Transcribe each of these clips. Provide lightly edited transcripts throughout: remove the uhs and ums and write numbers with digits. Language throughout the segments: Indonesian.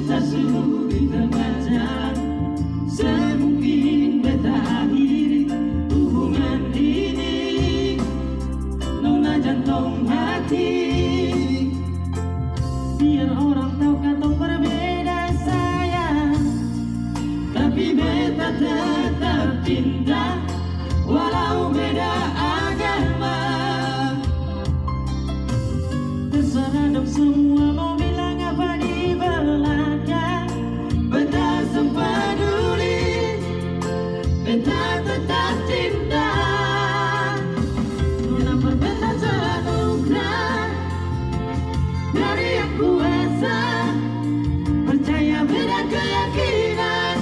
cinta sulit terbaca, semungkin beta akhiri hubungan ini. Nona jantung hati, biar orang tahu katong berbeda sayang, tapi beta tetap cinta walau beda agama. Terserah dong semua mau bilang apa di belakang, beta sempat peduli, beta tetap cinta. Nona berbeda seanugerah dari yang kuasa, percaya beda keyakinan,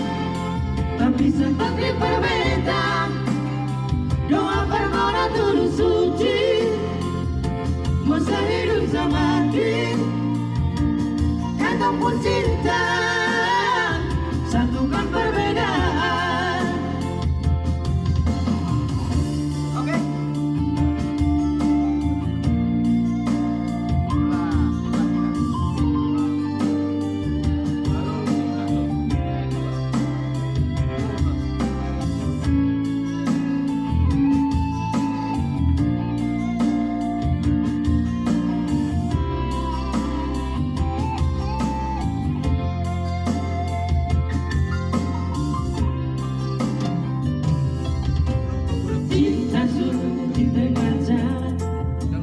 tapi seperti berbeda. Doa permohonan tulus suci, mau sehidup semati, katong pun cinta, satukan perbedaan. Oke.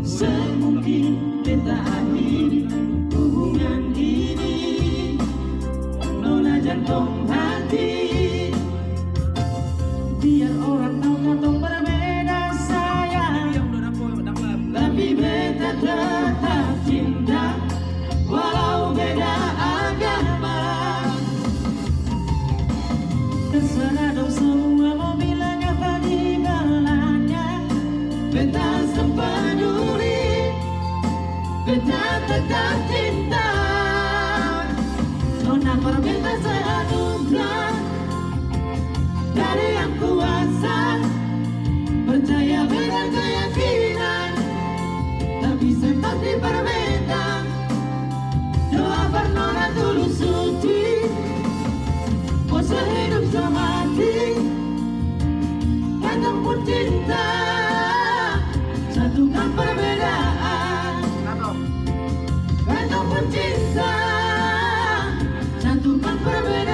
Semungkin beta akhiri hubungan ini. Nona jantung hati, biar orang tahu katong berbeda sayang, tapi beta tetap cinta walau beda agama. Terserah dong semua mau bilang apa di belakang, beta sempat peduli, beta tetap cinta. Nona berbeda seanugerah dari yang kuasa, percaya beda keyakinan, tapi seperti berbeda. Doa permohonan tulus suci, mau sehidup semati, katong pun cinta, satukan perbedaan. Katong pun cinta, satukan perbedaan.